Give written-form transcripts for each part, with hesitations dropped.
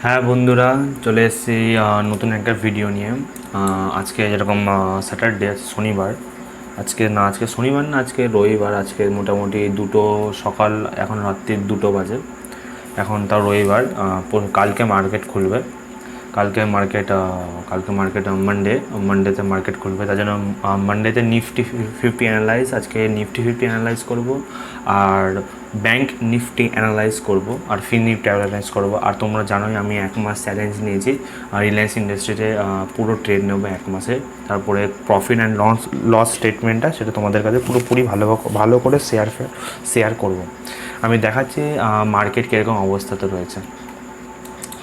হ্যাঁ বন্ধুরা, চলে এসেছি নতুন একটা ভিডিও নিয়ে। আজকে যেরকম স্যাটারডে, শনিবার। আজকে শনিবার না, আজকে রবিবার। আজকে মোটামুটি দুটো সকাল, এখন রাত্রির 2টো বাজে। এখন তাও রবিবার। কালকে মার্কেট খুলবে। কালকে মার্কেট মানডেতে মার্কেট খুলবে। তার জন্য মানডেতে নিফটি 50 অ্যানালাইজ, আজকে নিফটি 50 অ্যানালাইজ করব। আর ব্যাংক নিফটি অ্যানালাইজ করব, আর নিফটি অ্যানালাইজ করব। আর তোমরা জানোই আমি 1 মাস চ্যালেঞ্জ নিয়েছি রিলায়েন্স ইন্ডাস্ট্রিতে, পুরো ট্রেড নেব 1 মাসে। তারপরে প্রফিট অ্যান্ড লস স্টেটমেন্টটা সেটা তোমাদের কাছে পুরোপুরি ভালো করে শেয়ার করব। আমি দেখাচ্ছি মার্কেট কীরকম অবস্থাতে রয়েছে।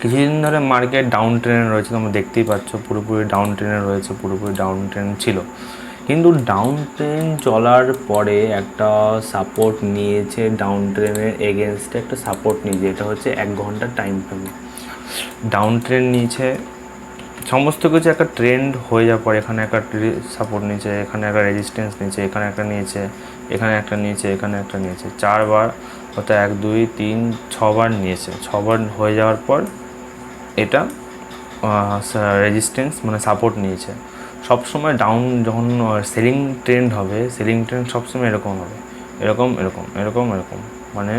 কিছুদিন ধরে মার্কেট ডাউন ট্রেনে রয়েছে, তোমরা দেখতেই পাচ্ছ পুরোপুরি ডাউন ট্রেনে রয়েছে, পুরোপুরি ডাউন ট্রেন ছিল। কিন্তু ডাউন ট্রেন চলার পরে একটা সাপোর্ট নিয়েছে, ডাউন ট্রেনের এগেনস্টে একটা সাপোর্ট নিয়েছে। এটা হচ্ছে 1 ঘন্টার টাইম ফ্রেমে ডাউন ট্রেন নিয়েছে। সমস্ত কিছু একটা ট্রেন্ড হয়ে যাওয়ার পর এখানে একটা সাপোর্ট নিয়েছে, এখানে একটা রেজিস্ট্যান্স নিয়েছে, এখানে একটা নিয়েছে, এখানে একটা নিয়েছে, এখানে একটা নিয়েছে, 4বার, অর্থাৎ 1 2 3 6বার নিয়েছে। 6বার হয়ে যাওয়ার পর এটা রেজিস্ট্যান্স মানে সাপোর্ট নিয়েছে। সবসময় ডাউন যখন সেলিং ট্রেন্ড হবে, সেলিং ট্রেন্ড সবসময় এরকম হবে, এরকম এরকম এরকম এরকম, মানে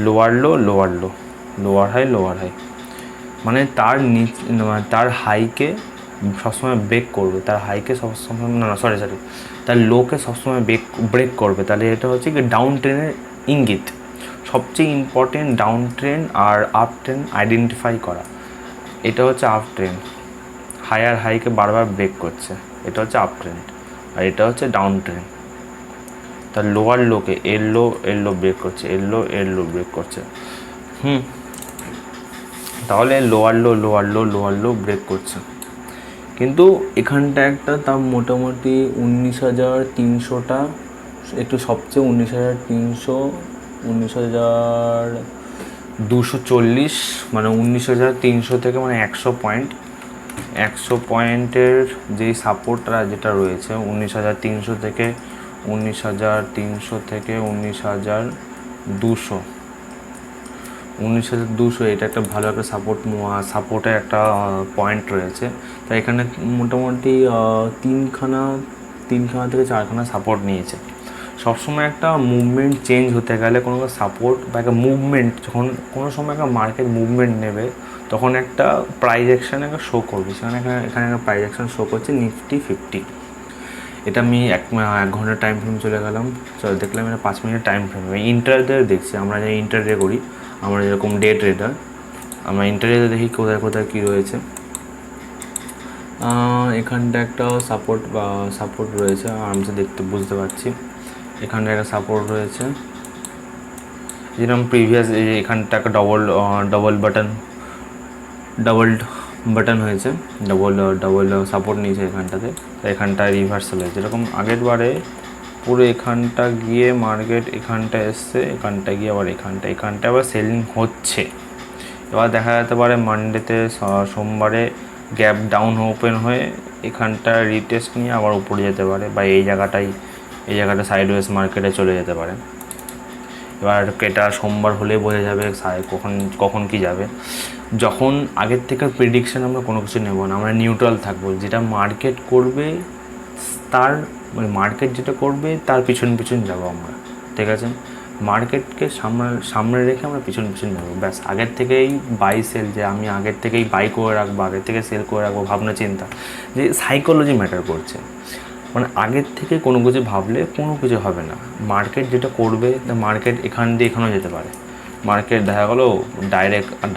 lower low lower low, lower high lower high, মানে তার হাইকে সবসময় ব্রেক করবে, তার হাইকে সবসময় সরি তার লোকে সবসময় ব্রেক করবে। তাহলে এটা হচ্ছে কি ডাউন ট্রেনের ইঙ্গিত। সবচেয়ে ইম্পর্টেন্ট ডাউন ট্রেন আর আপ ট্রেন আইডেন্টিফাই করা। এটা হচ্ছে আপ ট্রেন্ড, হায়ার হাইকে বারবার ব্রেক করছে, এটা হচ্ছে আপ ট্রেন্ড। আর এটা হচ্ছে ডাউন ট্রেন্ড, তার লোয়ার লোকে এর লো ব্রেক করছে, এর লো ব্রেক করছে। তাহলে লোয়ার লো ব্রেক করছে। কিন্তু এখানটা একটা তার মোটামুটি 19,300টা, একটু সবচেয়ে 19,300, 19,240, মানে 19,300 থেকে মানে 100 পয়েন্টের যেই সাপোর্টটা যেটা রয়েছে 19,300 থেকে 19,200, এটা একটা ভালো একটা সাপোর্টের একটা পয়েন্ট রয়েছে। তাই এখানে মোটামুটি তিনখানা থেকে 4খানা সাপোর্ট নিয়েছে। সবসময় একটা মুভমেন্ট চেঞ্জ হতে গেলে কোনো সাপোর্ট বা একটা মুভমেন্ট, যখন কোনো সময় একটা মার্কেট মুভমেন্ট নেবে তখন একটা প্রাইস অ্যাকশন একটা শো করবে। সেখানে এখানে একটা প্রাইস অ্যাকশন শো করছে নিফটি 50। এটা আমি 1 ঘন্টার টাইম ফ্রেম চলে গেলাম, দেখলাম এটা 5 মিনিটের টাইম ফ্রেম। আমি ইন্টারডে দেখছি, আমরা যে ইন্টারডে করি, আমরা যেরকম ডে ট্রেডার, আমরা ইন্টারডে দেখি কোথায় কোথায় কী রয়েছে। এখানটা একটা সাপোর্ট রয়েছে, আরামসে বুঝতে পারছি। এখানটা একটা সাপোর্ট রয়েছে, যেরকম প্রিভিয়াস এখানটা একটা ডবল বাটন হয়েছে, ডবল সাপোর্ট নিয়েছে এখানটাতে। এখানটা রিভার্সাল হয়েছে, যেরকম আগের বারে পুরো এখানটা গিয়ে মার্কেট এখানটা এসছে, এখানটা গিয়ে আবার এখানটা আবার সেলিং হচ্ছে। এবার দেখা যেতে পারে মানডেতে, সোমবারে গ্যাপ ডাউন ওপেন হয়ে এখানটা রিটেস্ট নিয়ে আবার উপরে যেতে পারে, বা এই জায়গাটা সাইডওয়েজ মার্কেটে চলে যেতে পারে। এবার এটা সোমবার হলে বোঝা যাবে কখন কি যাবে। যখন আগের থেকে প্রেডিকশন আমরা কোনো কিছু নেব না, আমরা নিউট্রাল থাকবো। যেটা মার্কেট করবে মার্কেট যেটা করবে তার পিছন যাবো আমরা, ঠিক আছে? মার্কেটকে সামনে রেখে আমরা পিছন যাবো, ব্যাস। আগের থেকেই বাই সেল, যে আমি আগের থেকেই বাই করে রাখবো, আগের থেকে সেল করে রাখবো, ভাবনা চিন্তা, যে সাইকোলজি ম্যাটার করছে। মানে আগের থেকে কোনো কিছু ভাবলে কোনো কিছু হবে না। মার্কেট যেটা করবে, মার্কেট এখান দিয়ে এখানেও যেতে পারে। মার্কেট দেখা গেলো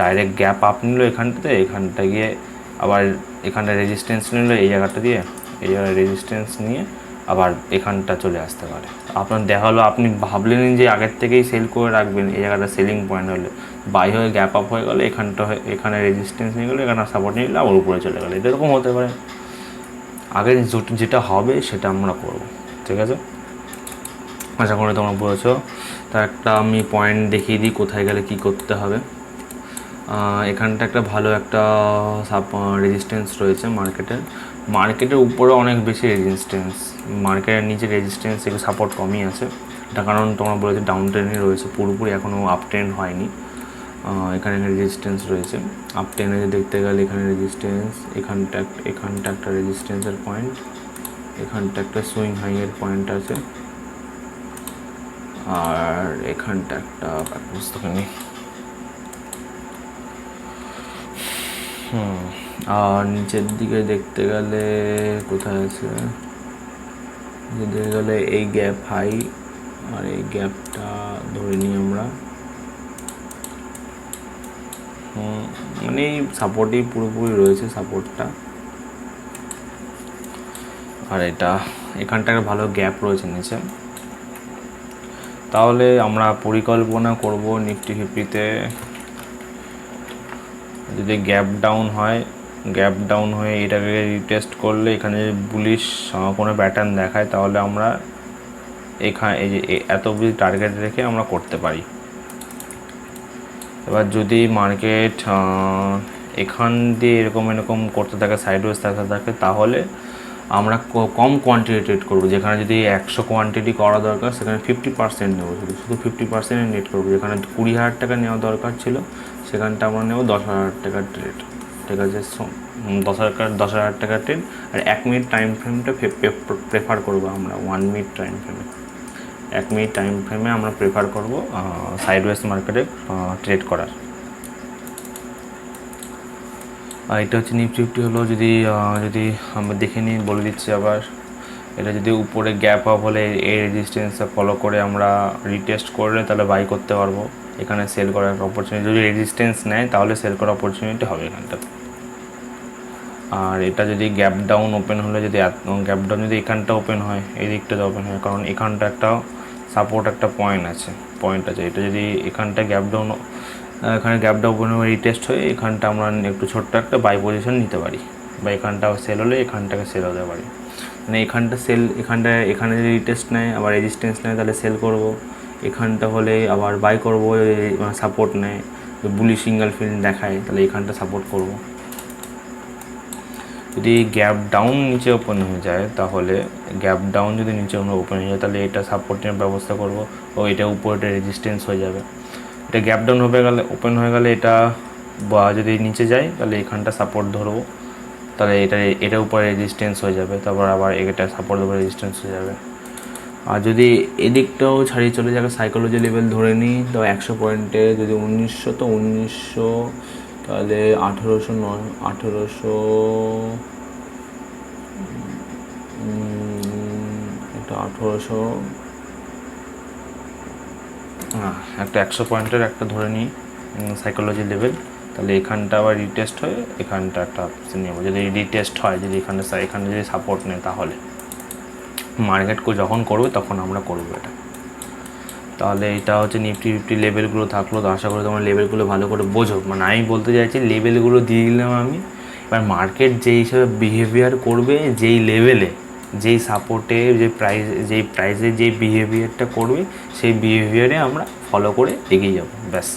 ডাইরেক্ট গ্যাপ আপ নিল এখানটা গিয়ে আবার এখানটা রেজিস্ট্যান্স নিল, এই জায়গাটা দিয়ে এই জায়গায় রেজিস্ট্যান্স নিয়ে আবার এখানটা চলে আসতে পারে। আপনার দেখা হলো আপনি ভাবলেন যে আগের থেকেই সেল করে রাখবেন, এই জায়গাটা সেলিং পয়েন্ট হলে বাই হয়ে গ্যাপ আপ হয়ে গেলে এখানে রেজিস্ট্যান্স নিয়ে গেলো, এখানে সাপোর্ট নিয়ে গেলে আবার উপরে চলে গেলো। এটা এরকম হতে পারে। আগে যেটা হবে সেটা আমরা করব, ঠিক আছে? আশা করি তোমরা বুঝেছো। তার একটা আমি পয়েন্ট দেখিয়ে দিই কোথায় গেলে কি করতে হবে। এখানটা একটা ভালো একটা রেজিস্ট্যান্স রয়েছে মার্কেটের উপরে অনেক বেশি রেজিস্ট্যান্স, মার্কেটের নিচে রেজিস্ট্যান্স একটু সাপোর্ট কমই আছে। এটা কারণ তোমরা বলেছো ডাউন ট্রেন্ডে রয়েছে, পুরোপুরি এখনও আপ ট্রেন্ড হয়নি। এখানে রেজিস্ট্যান্স রয়েছে। আপ টেনে দেখতে গেলে এখানে রেজিস্ট্যান্স, এখানটা একটা রেজিস্ট্যান্সের পয়েন্ট, এখানটা একটা সুইং হাইয়ের পয়েন্ট আছে, আর এখানটা একটা পুস্তকে নেই। আর নিচের দিকে দেখতে গেলে কোথায় আছে, দেখতে গেলে এই গ্যাপ হাই আর এই গ্যাপটা ধরে নিই আমরা, মানে এই সাপোর্টই পুরোপুরি রয়েছে সাপোর্টটা। আর এটা এখানটা ভালো গ্যাপ রয়েছে নিচে। তাহলে আমরা পরিকল্পনা করব নিফটি ফিফটিতে যদি গ্যাপ ডাউন হয়ে এটাকে রিটেস্ট করলে এখানে বুলিশ কোনো প্যাটার্ন দেখায়, তাহলে আমরা এখানে এই যে এত অবধি টার্গেট রেখে আমরা করতে পারি। এবার যদি মার্কেট এখান দিয়ে এরকম করতে থাকে, সাইডওয়েজ থাকতে থাকে, তাহলে আমরা কম কোয়ান্টিটি ট্রেড করবো। যেখানে যদি 100 কোয়ান্টিটি করা দরকার সেখানে 50% নেবো, শুধু 50% নেট করবো। যেখানে 20,000 টাকা নেওয়া দরকার ছিল সেখানটা আমরা নেবো 10,000 টাকার ট্রেড, ঠিক আছে? 10,000 টাকার ট্রেড। আর 1 মিনিট টাইম ফ্রেমটা প্রেফার করবো আমরা, 1 মিনিট টাইম ফ্রেমে, 1 মিনিট টাইম ফ্রেমে আমরা প্রেফার করবো সাইডওয়েজ মার্কেটে ট্রেড করার। আর এটা হচ্ছে নিফটি ফিফটি হলো। যদি আমরা দেখে নিই, বলে দিচ্ছি আবার, এটা যদি উপরে গ্যাপ আপ হলে এই রেজিস্ট্যান্সটা ফলো করে আমরা রিটেস্ট করলে তাহলে বাই করতে পারবো। এখানে সেল করার অপরচুনিটি, যদি রেজিস্ট্যান্স নেয় তাহলে সেল করার অপরচুনিটি হবে এখানটা। আর এটা যদি গ্যাপ ডাউন ওপেন হলে, যদি গ্যাপ ডাউন যদি এখানটা ওপেন হয়, এই দিকটাতে ওপেন হয়, কারণ এখানটা একটা সাপোর্ট একটা পয়েন্ট আছে। এটা যদি এখানটা গ্যাপ ডাউন, এখানে গ্যাপটা ওপেন হয়ে রিটেস্ট হয়ে এখানটা আমরা একটু ছোট্ট একটা বাই পজিশন নিতে পারি, বা এখানটা সেল হলে এখানটাকে সেল হতে পারি। মানে এখানটা সেল, এখানে যদি রিটেস্ট নেয় আবার রেজিস্ট্যান্স নেয় তাহলে সেল করব, এখানটা হলে আবার বাই করব, সাপোর্ট নেয়, বুলি সিঙ্গেল ফিল্ড দেখায় তাহলে এখানটা সাপোর্ট করব। যদি গ্যাপ ডাউন নিচে ওপেন হয়ে যায়, তাহলে গ্যাপ ডাউন যদি নিচে ওপেন হয়ে যায় তাহলে এটা সাপোর্টের ব্যবস্থা করব, ও এটা উপরে রেজিস্ট্যান্স হয়ে যাবে। এটা গ্যাপ ডাউন ওপেন হয়ে গেলে এটা বা যদি নিচে যায় তাহলে এখানটা সাপোর্ট ধরবো, তাহলে এটা উপরে রেজিস্ট্যান্স হয়ে যাবে, তারপর আবার এটা সাপোর্ট উপরে রেজিস্ট্যান্স হয়ে যাবে। আর যদি এদিকটাও ছাড়িয়ে চলে যাবে, সাইকোলজি লেভেল ধরে নিই তো 100 পয়েন্টে যদি 1900, তো 1900 তাহলে 1800 এটা 1800, একটা 100 পয়েন্টের একটা ধরে নিই সাইকোলজি লেভেল, তাহলে এখানটা আবার রিটেস্ট হয়ে এখানটা একটা অপশন নেব। যদি রিটেস্ট হয়, যদি এখানে যদি সাপোর্ট নেয়, তাহলে মার্কেট যখন করবে তখন আমরা করবো এটা। তাহলে এটা হচ্ছে নিফটি ফিফটি লেভেলগুলো থাকলো। তো আশা করি তোমরা লেভেলগুলো ভালো করে বোঝো। মানে আমি বলতে চাইছি লেভেলগুলো দিয়ে দিলাম আমি, এবার মার্কেট যেই হিসাবে বিহেভিয়ার করবে, যেই লেভেলে, যেই সাপোর্টে, যেই প্রাইসে যেই বিহেভিয়ারটা করবে, সেই বিহেভিয়ারে আমরা ফলো করে এগিয়ে যাব, ব্যাস।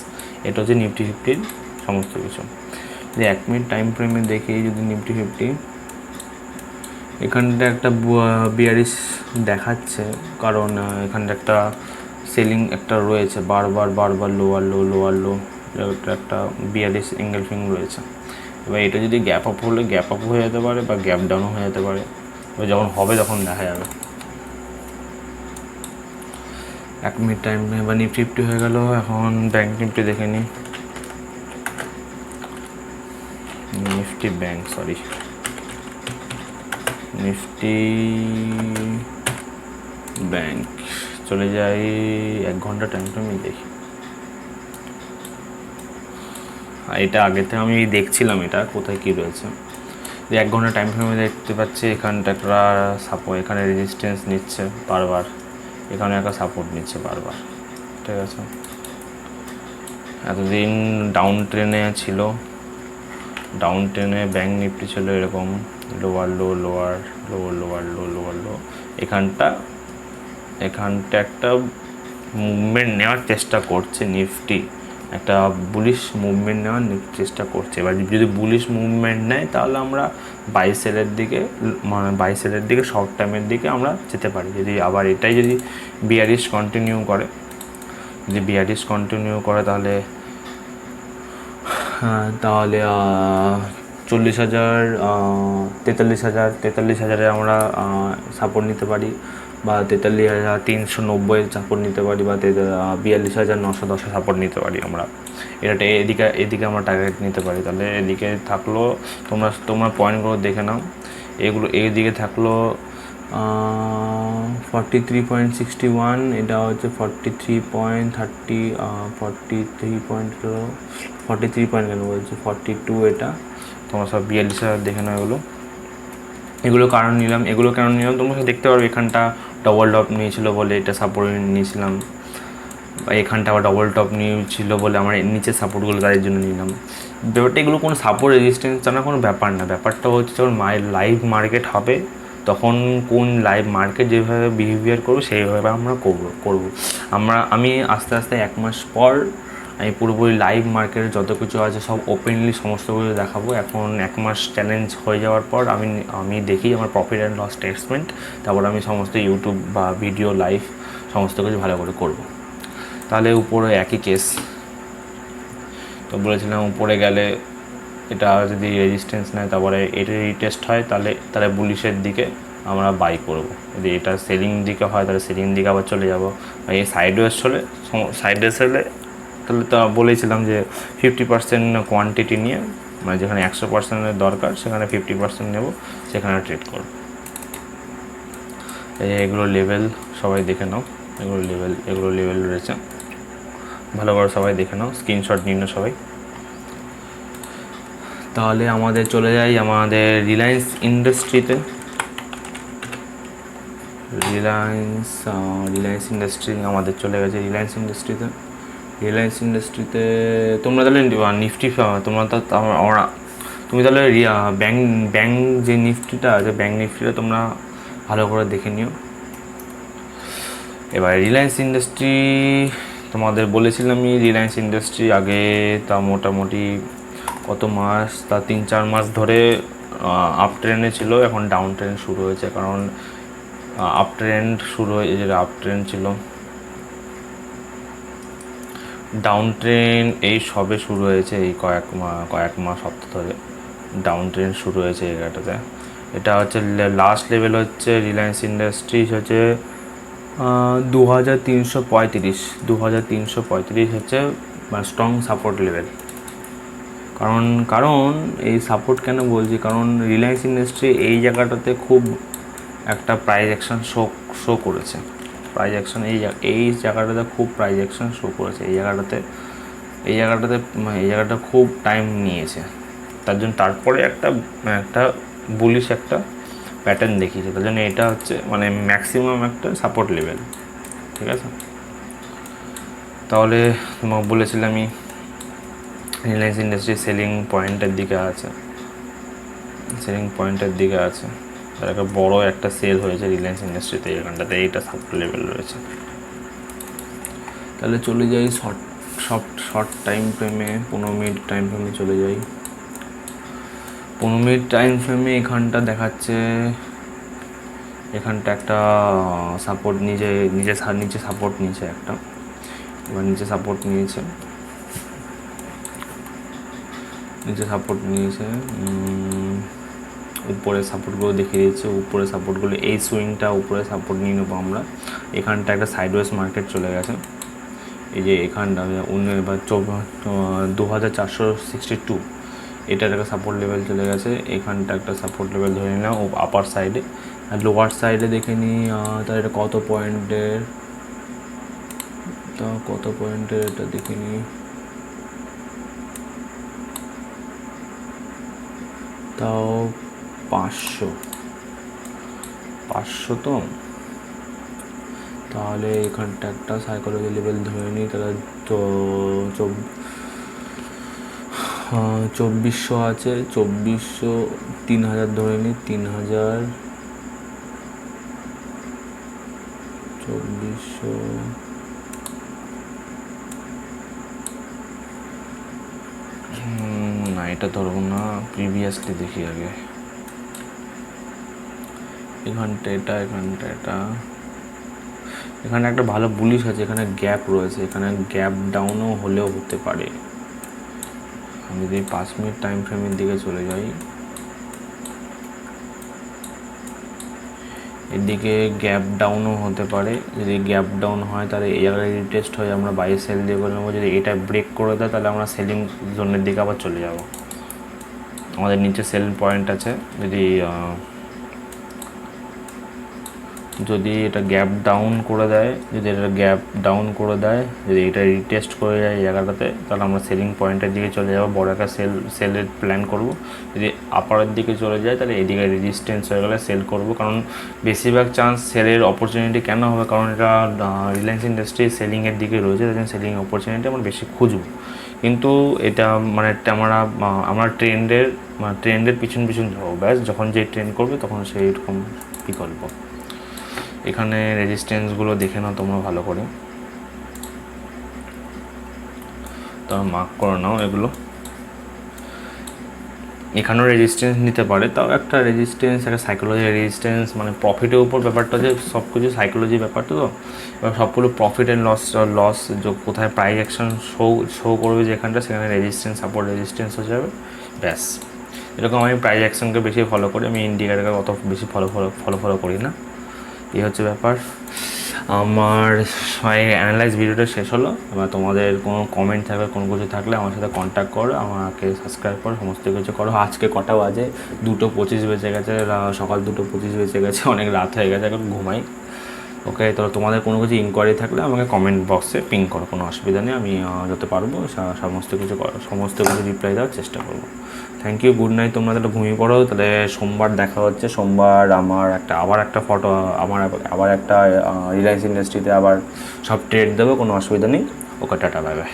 এটা হচ্ছে নিফটি ফিফটির সমস্ত কিছু। যদি 1 মিনিট টাইম ফ্রেমে দেখি, যদি নিফটি ফিফটি এখানটা একটা বিয়ারিশ দেখাচ্ছে, কারণ এখানটা একটা সেলিং একটা রয়েছে, বারবার লোয়ার লো, একটা বিয়ারিশ এঙ্গেলফিং রয়েছে। এবার এটা যদি গ্যাপ আপ হলে গ্যাপ আপ হয়ে যেতে পারে, বা গ্যাপ ডাউনও হয়ে যেতে পারে। এবার যখন হবে তখন দেখা যাবে। 1 মিনিট টাইম বা নিফটি ফিফটি হয়ে গেল। এখন ব্যাঙ্ক নিফটি দেখে নিই, নিফটি ব্যাঙ্ক চলে যাই 1 ঘন্টা টাইম ফ্রেমে দেখি। এটা আগে থেকে আমি দেখছিলাম এটা কোথায় কী রয়েছে। 1 ঘন্টা টাইম ফ্রেমে দেখতে পাচ্ছি এখানটা একটা সাপোর্ট, এখানে রেজিস্ট্যান্স নিচ্ছে বারবার, এখানে একটা সাপোর্ট নিচ্ছে বারবার, ঠিক আছে? এতদিন ডাউন ট্রেনে ছিল, ডাউন ট্রেনে ব্যাঙ্ক নিফটি ছিল এরকম লোয়ার লো। এখানটা একটা মুভমেন্ট নেওয়ার চেষ্টা করছে নিফটি, একটা বুলিশ মুভমেন্ট নেওয়ার চেষ্টা করছে। এবার যদি বুলিশ মুভমেন্ট নেয় তাহলে আমরা বাই সেলের দিকে শর্ট টাইমের দিকে আমরা যেতে পারি। যদি আবার এটাই যদি বিয়ারিশ কন্টিনিউ করে তাহলে হ্যাঁ, তাহলে 40,000, 43,000 আমরা সাপোর্ট নিতে পারি, বা 43,390 সাপোর্ট নিতে পারি, বা 42,910 সাপোর্ট নিতে পারি আমরা। এটা এদিকে আমরা টার্গেট নিতে পারি। তাহলে এদিকে থাকলো, তোমরা পয়েন্টগুলো দেখে নাও। এইদিকে থাকলো 43.61, এটা হচ্ছে 43.30, 43 কেন বলছে 42, এটা তোমরা সব 42,000 দেখে নাও। এগুলো কারণ নিলাম তোমরা দেখতে পারবে এখানটা ডবল টপ নিয়েছিল বলে এটা সাপোর্ট নিয়েছিলাম, বা এখানটা আবার ডবল টপ নিয়েছিল বলে আমার নিচের সাপোর্টগুলো তাদের জন্য নিলাম। ব্যাপারটা এগুলো কোনো সাপোর্ট রেজিস্ট্যান্স জানা কোনো ব্যাপার না। ব্যাপারটা হচ্ছে যখন লাইভ মার্কেট হবে তখন কোন লাইভ মার্কেট যেভাবে বিহেভিয়ার করবো সেইভাবে আমরা করবো। আমি আস্তে আস্তে 1 মাস পর আমি পুরোপুরি লাইভ মার্কেটে যত কিছু আছে সব ওপেনলি সমস্ত কিছু দেখাবো। এখন 1 মাস চ্যালেঞ্জ হয়ে যাওয়ার পর আমি দেখি আমার প্রফিট অ্যান্ড লস স্টেটমেন্ট, তারপর আমি সমস্ত ইউটিউব বা ভিডিও লাইভ সমস্ত কিছু ভালো করে করবো। তাহলে উপরে একই কেস। তো বলেছিলাম উপরে গেলে এটা যদি রেজিস্ট্যান্স নেয়, তারপরে এটা রিটেস্ট হয়, তাহলে বুলিশের দিকে আমরা বাই করব। যদি এটা সেলিং দিকে হয় তাহলে সেলিং দিকে আবার চলে যাব। এই সাইডওয়েজ হলে তাহলে তো বলেছিলাম যে 50% কোয়ান্টিটি নিয়ে, মানে যেখানে 100%-এর দরকার সেখানে 50% নেব, সেখানে ট্রেড করব। এগুলো লেভেল সবাই দেখে নাও, এগুলো লেভেল রয়েছে, ভালো করে সবাই দেখে নাও, স্ক্রিনশট নিন সবাই। তাহলে আমাদের চলে যাই আমাদের রিলায়েন্স ইন্ডাস্ট্রিতে। রিলায়েন্স ইন্ডাস্ট্রি আমাদের চলে গেছে রিলায়েন্স ইন্ডাস্ট্রিতে তোমরা তাহলে নিফটি, তুমি তাহলে ব্যাংক যে নিফটিটা আছে, ব্যাংক নিফটিটা তোমরা ভালো করে দেখে নিও। এবার রিলায়েন্স ইন্ডাস্ট্রি তোমাদের বলেছিলাম, রিলায়েন্স ইন্ডাস্ট্রি আগে তা মোটামুটি কত মাস, তা 3-4 মাস ধরে আপ ট্রেন্ডে ছিল। এখন ডাউন ট্রেন্ড শুরু হয়েছে, কারণ আপ ট্রেন্ড ছিল, ডাউন ট্রেন্ড এই সবে শুরু হয়েছে। এই কয়েক মাস সপ্তাহ ধরে ডাউন ট্রেন্ড শুরু হয়েছে এই জায়গাটাতে। এটা হচ্ছে লাস্ট লেভেল হচ্ছে রিলায়েন্স ইন্ডাস্ট্রিজ হচ্ছে 2335 হচ্ছে স্ট্রং সাপোর্ট লেভেল। কারণ এই সাপোর্ট কেন বলছি, কারণ রিলায়েন্স ইন্ডাস্ট্রি এই জায়গাটাতে খুব একটা প্রাইস অ্যাকশন শো করেছে। এই জায়গাটাতে খুব প্রাইস অ্যাকশন শো করেছে। এই জায়গাটা খুব টাইম নিয়েছে, তার জন্য তারপরে একটা বুলিশ একটা প্যাটার্ন দেখিয়েছে। তার জন্য এটা হচ্ছে মানে ম্যাক্সিমাম একটা সাপোর্ট লেভেল, ঠিক আছে। তাহলে তোমাকে বলেছিলাম আমি রিলায়েন্স ইন্ডাস্ট্রি সেলিং পয়েন্টের দিকে আছে, তার একটা বড় একটা সেল হয়েছে রিলায়েন্স ইন্ডাস্ট্রিতে, এখানটাতে এইটা সাপোর্ট লেভেল রয়েছে। তাহলে চলে যাই শর্ট টাইম ফ্রেমে, 15 মিনিট টাইম ফ্রেমে চলে যাই। 15 মিনিট টাইম ফ্রেমে এখানটা দেখাচ্ছে, এখানটা একটা সাপোর্ট নিচে সাপোর্ট নিয়েছে একটা, এবার নিচে সাপোর্ট নিয়েছে উপরে সাপোর্টগুলো দেখিয়ে দিচ্ছে। উপরে সাপোর্টগুলো এই সুইংটা উপরে সাপোর্ট নিয়ে নেবো আমরা। এখানটা একটা সাইডওয়েজ মার্কেট চলে গেছে, এই যে এখানটা 2462 এটার একটা সাপোর্ট লেভেল চলে গেছে। এখানটা একটা সাপোর্ট লেভেল ধরে নিলাম আপার সাইডে। আর লোয়ার সাইডে দেখে নিই তার এটা কত পয়েন্টের, এটা দেখে নিই। তাও 500 তো, তাহলে এখানটা একটা সাইকোলজি লেভেল ধরে নিই। তাহলে তো 2400 আছে, 2400 3000 ধরে নিই, 3000 2400 না, এটা ধরবো না, প্রিভিয়াসলি দেখি আগে। এখানটা এখানে একটা ভালো বুলিশ আছে, এখানে গ্যাপ রয়েছে, এখানে গ্যাপ ডাউনও হলেও হতে পারে। যদি 5 মিনিট টাইম ফ্রেমের দিকে চলে যাই, এদিকে গ্যাপ ডাউনও হতে পারে। যদি গ্যাপ ডাউন হয় তাহলে এই জায়গায় রিটেস্ট হয়ে আমরা বাই সেল দিয়ে করে নেবো। যদি এটা ব্রেক করে দেয় তাহলে আমরা সেলিং জোনের দিকে আবার চলে যাব। আমাদের নিচে সেল পয়েন্ট আছে। যদি এটা গ্যাপ ডাউন করে দেয়, যদি এটা রিটেস্ট করে যায় এই জায়গাটাতে, তাহলে আমরা সেলিং পয়েন্টের দিকে চলে যাবো, বড় একটা সেলের প্ল্যান করব। যদি আপারের দিকে চলে যায় তাহলে এদিকে রেজিস্ট্যান্স হয়ে গেলে সেল করব, কারণ বেশিরভাগ চান্স সেলের অপরচুনিটি কেন হবে, কারণ এটা রিলায়েন্স ইন্ডাস্ট্রি সেলিংয়ের দিকে রয়েছে, তাই জন্য সেলিং অপরচুনিটি আমরা বেশি খুঁজব। কিন্তু এটা মানে আমরা ট্রেন্ডের পিছন যাবো, ব্যাস যখন যে ট্রেন্ড করবে তখন সেই রকম বিকল্প। এখানে রেজিস্ট্যান্সগুলো দেখে নাও তোমরা ভালো করে, তোমরা মার্ক করে নাও এগুলো। এখানেও রেজিস্ট্যান্স নিতে পারে, তাও একটা রেজিস্ট্যান্স, একটা সাইকোলজি রেজিস্ট্যান্স, মানে প্রফিটের উপর ব্যাপারটা, যে সব কিছু সাইকোলজি ব্যাপারটা। তো এবার সবগুলো প্রফিট অ্যান্ড লস কোথায় প্রাইস অ্যাকশন শো করবে যেখানটা, সেখানে রেজিস্ট্যান্স সাপোর্ট রেজিস্ট্যান্স হয়ে যাবে, ব্যাস। এরকম আমি প্রাইস অ্যাকশনকে বেশি ফলো করি, আমি ইন্ডিকেটারকে অত বেশি ফলো করি না। এই হচ্ছে ব্যাপার। আমার অ্যানালাইজ ভিডিওটা শেষ হলো। এবার তোমাদের কোনো কমেন্ট থাকলে, কোনো কিছু থাকলে আমার সাথে কন্ট্যাক্ট করো, আমাকে সাবস্ক্রাইব করো, সমস্ত কিছু করো। আজকে কটা বাজে? 2:25 বেজে গেছে, সকাল 2:25 বেজে গেছে, অনেক রাত হয়ে গেছে, এখন ঘুমাই। ওকে, তো তোমাদের কোনো কিছু ইনকোয়ারি থাকলে আমাকে কমেন্ট বক্সে পিং করো, কোনো অসুবিধা নেই। আমি যত পারবো সমস্ত কিছু রিপ্লাই দেওয়ার চেষ্টা করবো। Thank you, good night. তোমরা তাহলে ঘুমিয়ে পড়ো। তাহলে সোমবার দেখা হচ্ছে। সোমবার আবার একটা ফটো, আবার একটা রিলায়েন্স ইন্ডাস্ট্রিতে আবার সব ট্রেড দেবো, কোনো অসুবিধা নেই। ওকে, টাটা, বাই বাই।